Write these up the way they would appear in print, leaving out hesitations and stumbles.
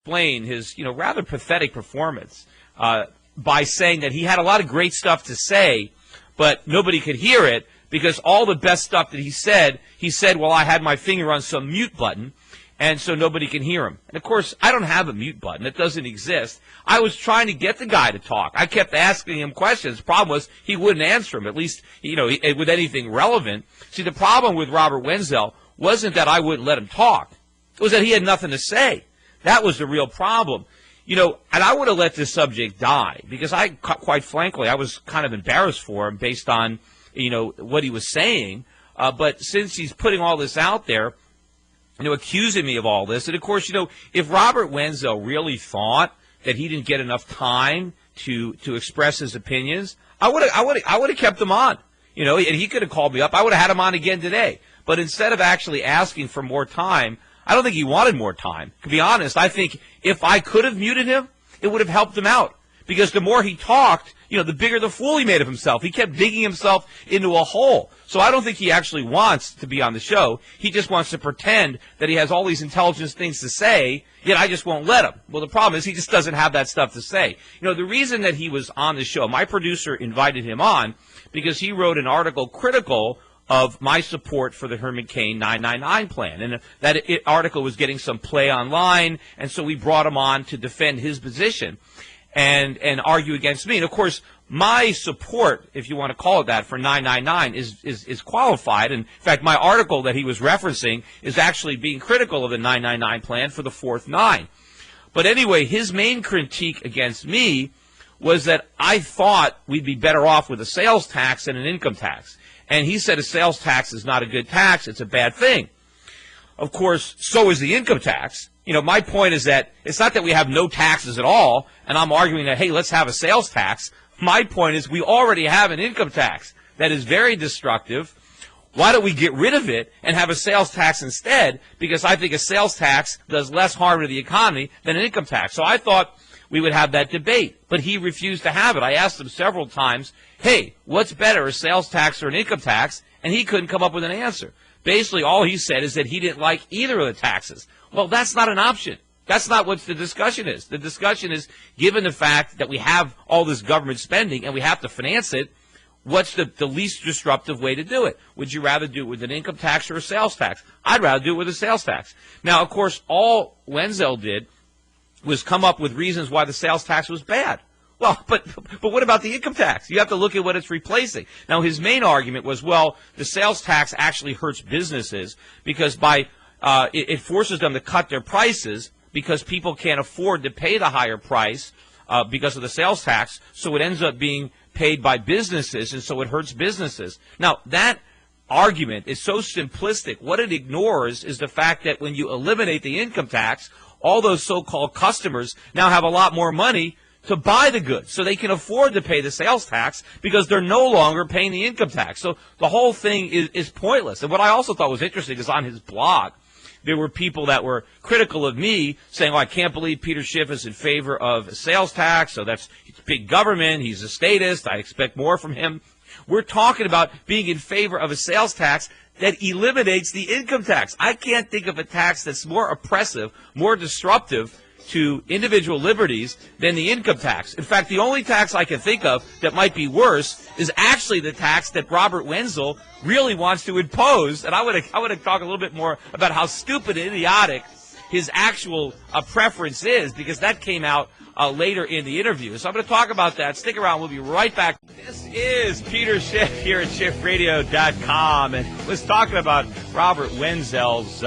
explain his, rather pathetic performance by saying that he had a lot of great stuff to say, but nobody could hear it because all the best stuff that he said, well, I had my finger on some mute button, and so nobody can hear him. And, of course, I don't have a mute button. It doesn't exist. I was trying to get the guy to talk. I kept asking him questions. The problem was he wouldn't answer them, at least, with anything relevant. See, the problem with Robert Wenzel wasn't that I wouldn't let him talk. It was that he had nothing to say. That was the real problem. And I would have let this subject die because quite frankly, I was kind of embarrassed for him based on, what he was saying. But since he's putting all this out there, accusing me of all this. And, of course, if Robert Wenzel really thought that he didn't get enough time to express his opinions, I would have kept him on. And he could have called me up. I would have had him on again today. But instead of actually asking for more time, I don't think he wanted more time. To be honest, I think if I could have muted him, it would have helped him out. Because the more he talked, the bigger the fool he made of himself. He kept digging himself into a hole. So I don't think he actually wants to be on the show. He just wants to pretend that he has all these intelligent things to say, yet I just won't let him. Well, the problem is he just doesn't have that stuff to say. The reason that he was on the show, my producer invited him on because he wrote an article critical of my support for the Herman Cain 999 plan. And that article was getting some play online, and so we brought him on to defend his position and argue against me. And, of course, my support, if you want to call it that, for 999 is qualified. And, in fact, my article that he was referencing is actually being critical of the 999 plan for the fourth nine. But anyway, his main critique against me was that I thought we'd be better off with a sales tax than an income tax. And he said a sales tax is not a good tax. It's a bad thing. Of course, so is the income tax. My point is that it's not that we have no taxes at all, and I'm arguing that, hey, let's have a sales tax. My point is we already have an income tax that is very destructive. Why don't we get rid of it and have a sales tax instead? Because I think a sales tax does less harm to the economy than an income tax. So I thought we would have that debate, but he refused to have it. I asked him several times, hey, what's better, a sales tax or an income tax? And he couldn't come up with an answer. Basically, all he said is that he didn't like either of the taxes. Well, that's not an option. That's not what the discussion is. The discussion is, given the fact that we have all this government spending and we have to finance it, what's the least disruptive way to do it? Would you rather do it with an income tax or a sales tax? I'd rather do it with a sales tax. Now, of course, all Wenzel did was come up with reasons why the sales tax was bad. Well, but what about the income tax? You have to look at what it's replacing. Now, his main argument was, well, the sales tax actually hurts businesses because it forces them to cut their prices because people can't afford to pay the higher price because of the sales tax, so it ends up being paid by businesses, and so it hurts businesses. Now, that argument is so simplistic. What it ignores is the fact that when you eliminate the income tax, all those so-called customers now have a lot more money to buy the goods, so they can afford to pay the sales tax because they're no longer paying the income tax. So the whole thing is pointless. And what I also thought was interesting is on his blog, there were people that were critical of me saying, I can't believe Peter Schiff is in favor of a sales tax, so that's big government, he's a statist, I expect more from him. We're talking about being in favor of a sales tax that eliminates the income tax. I can't think of a tax that's more oppressive, more disruptive to individual liberties than the income tax. In fact, the only tax I can think of that might be worse is actually the tax that Robert Wenzel really wants to impose. And I want to talk a little bit more about how stupid and idiotic his actual preference is, because that came out later in the interview. So I'm going to talk about that. Stick around. We'll be right back. This is Peter Schiff here at SchiffRadio.com, and was talking about Robert Wenzel's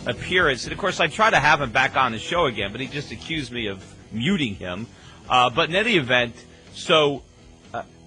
appearance. And, of course, I tried to have him back on the show again, but he just accused me of muting him. But in any event, so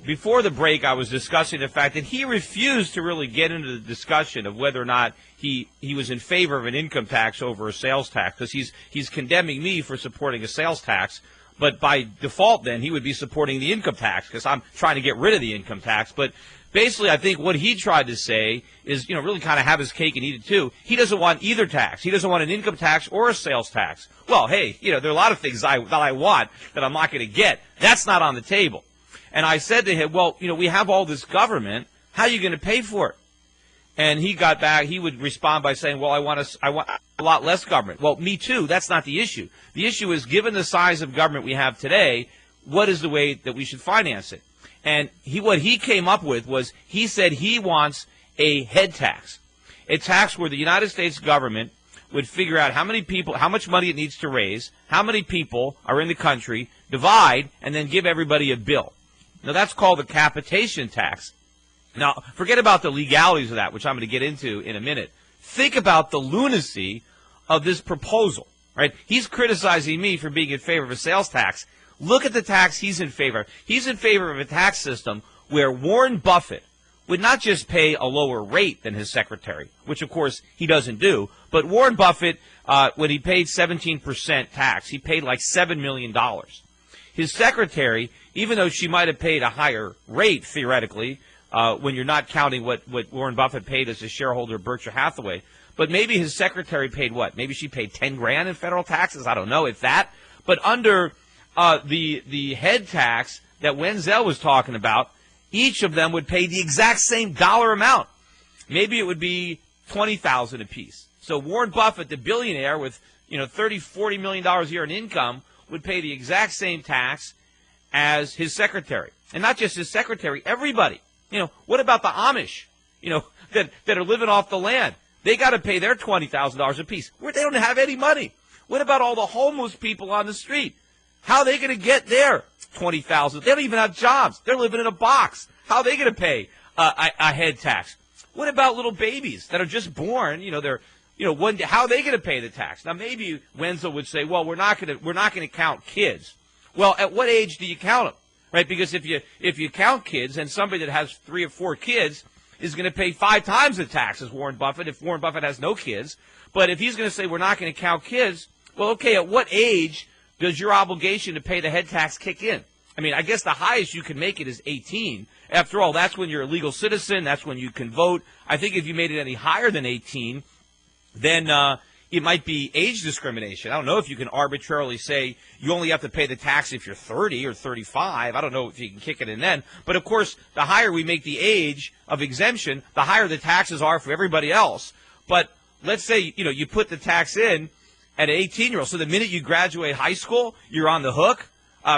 before the break, I was discussing the fact that he refused to really get into the discussion of whether or not he was in favor of an income tax over a sales tax, because he's condemning me for supporting a sales tax. But by default, then, he would be supporting the income tax because I'm trying to get rid of the income tax. But basically, I think what he tried to say is, really kind of have his cake and eat it too. He doesn't want either tax. He doesn't want an income tax or a sales tax. Well, hey, there are a lot of things that I want that I'm not going to get. That's not on the table. And I said to him, well, we have all this government. How are you going to pay for it? And he got back, he would respond by saying, well, I want a lot less government. Well, me too. That's not the issue. The issue is, given the size of government we have today, what is the way that we should finance it? And what he came up with was, he said he wants a head tax, a tax where the United States government would figure out how many people, how much money it needs to raise, how many people are in the country, divide, and then give everybody a bill. Now, that's called the capitation tax. Now, forget about the legalities of that, which I'm going to get into in a minute. Think about the lunacy of this proposal, right? He's criticizing me for being in favor of a sales tax. Look at the tax he's in favor of. He's in favor of a tax system where Warren Buffett would not just pay a lower rate than his secretary, which, of course, he doesn't do, but Warren Buffett, when he paid 17% tax, he paid like $7 million. His secretary, even though she might have paid a higher rate, theoretically, when you're not counting what Warren Buffett paid as a shareholder of Berkshire Hathaway. But maybe his secretary paid what? Maybe she paid $10,000 in federal taxes. I don't know if that. But under the head tax that Wenzel was talking about, each of them would pay the exact same dollar amount. Maybe it would be $20,000 apiece. So Warren Buffett, the billionaire with $30-40 million a year in income, would pay the exact same tax as his secretary, and not just his secretary, everybody. What about the Amish, that are living off the land? They got to pay their $20,000 apiece. Where they don't have any money. What about all the homeless people on the street? How are they going to get their $20,000? They don't even have jobs. They're living in a box. How are they going to pay a head tax? What about little babies that are just born? How are they going to pay the tax? Now, maybe Wenzel would say, well, we're not going to count kids. Well, at what age do you count them? Right, because if you count kids, and somebody that has 3 or 4 kids is going to pay 5 times the tax as Warren Buffett if Warren Buffett has no kids. But if he's going to say we're not going to count kids, well, okay, at what age does your obligation to pay the head tax kick in? I mean, I guess the highest you can make it is 18. After all, that's when you're a legal citizen. That's when you can vote. I think if you made it any higher than 18, then it might be age discrimination. I don't know if you can arbitrarily say you only have to pay the tax if you're 30 or 35. I don't know if you can kick it in then. But, of course, the higher we make the age of exemption, the higher the taxes are for everybody else. But let's say, you put the tax in at an 18-year-old. So the minute you graduate high school, you're on the hook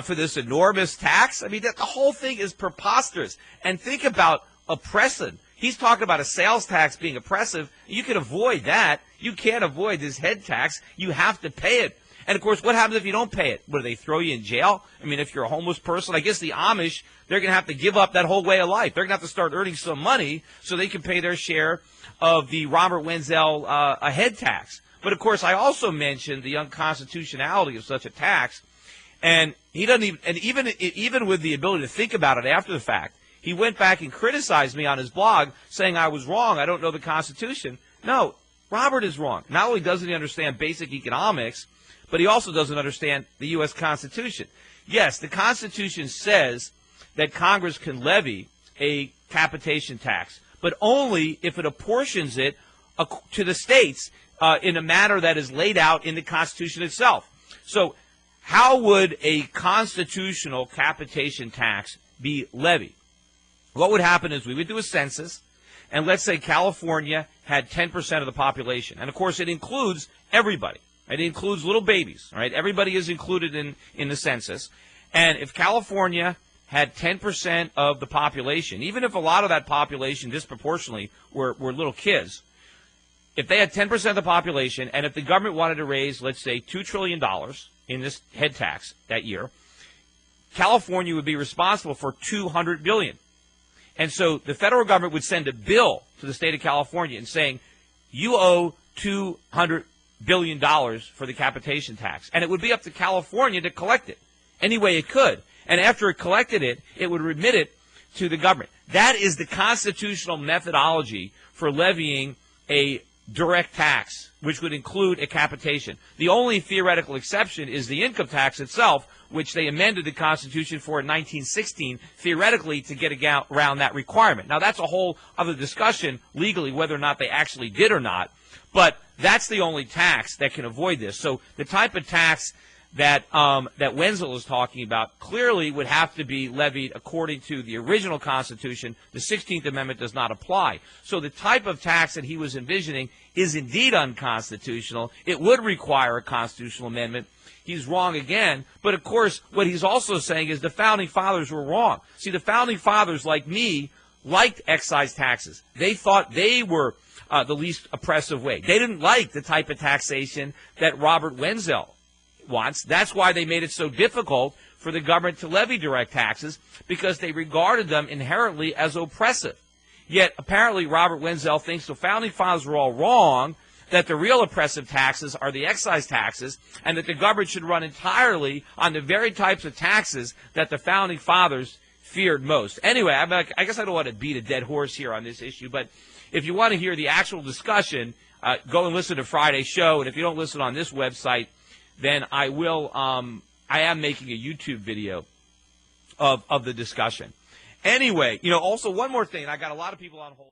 for this enormous tax. I mean, the whole thing is preposterous. And think about oppressive. He's talking about a sales tax being oppressive. You can avoid that. You can't avoid this head tax. You have to pay it. And, of course, what happens if you don't pay it? What, do they throw you in jail? I mean, if you're a homeless person, I guess the Amish, they're going to have to give up that whole way of life. They're going to have to start earning some money so they can pay their share of the Robert Wenzel a head tax. But, of course, I also mentioned the unconstitutionality of such a tax. And he doesn't even, and even with the ability to think about it after the fact, he went back and criticized me on his blog, saying I was wrong. I don't know the Constitution. No, Robert is wrong. Not only doesn't he understand basic economics, but he also doesn't understand the U.S. Constitution. Yes, the Constitution says that Congress can levy a capitation tax, but only if it apportions it to the states in a manner that is laid out in the Constitution itself. So how would a constitutional capitation tax be levied? What would happen is we would do a census, and let's say California had 10% of the population. And, of course, it includes everybody. It includes little babies, right? Everybody is included in the census. And if California had 10% of the population, even if a lot of that population disproportionately were little kids, if they had 10% of the population, and if the government wanted to raise, let's say, $2 trillion in this head tax that year, California would be responsible for $200 billion. And so the federal government would send a bill to the state of California and saying, you owe $200 billion for the capitation tax. And it would be up to California to collect it any way it could. And after it collected it, it would remit it to the government. That is the constitutional methodology for levying a direct tax, which would include a capitation. The only theoretical exception is the income tax itself, which they amended the Constitution for in 1916, theoretically, to get around that requirement. Now, that's a whole other discussion legally, whether or not they actually did or not, but that's the only tax that can avoid this. So the type of tax that Wenzel is talking about clearly would have to be levied according to the original Constitution. The 16th Amendment does not apply. So the type of tax that he was envisioning is indeed unconstitutional. It would require a constitutional amendment. He's wrong again. But, of course, what he's also saying is the Founding Fathers were wrong. See, the Founding Fathers, like me, liked excise taxes. They thought they were the least oppressive way. They didn't like the type of taxation that Robert Wenzel wants. That's why they made it so difficult for the government to levy direct taxes, because they regarded them inherently as oppressive. Yet, apparently, Robert Wenzel thinks the Founding Fathers were all wrong, that the real oppressive taxes are the excise taxes, and that the government should run entirely on the very types of taxes that the Founding Fathers feared most. Anyway, I guess I don't want to beat a dead horse here on this issue, but if you want to hear the actual discussion, go and listen to Friday's show, and if you don't listen on this website, then I am making a YouTube video of the discussion. Anyway, also one more thing. I got a lot of people on hold.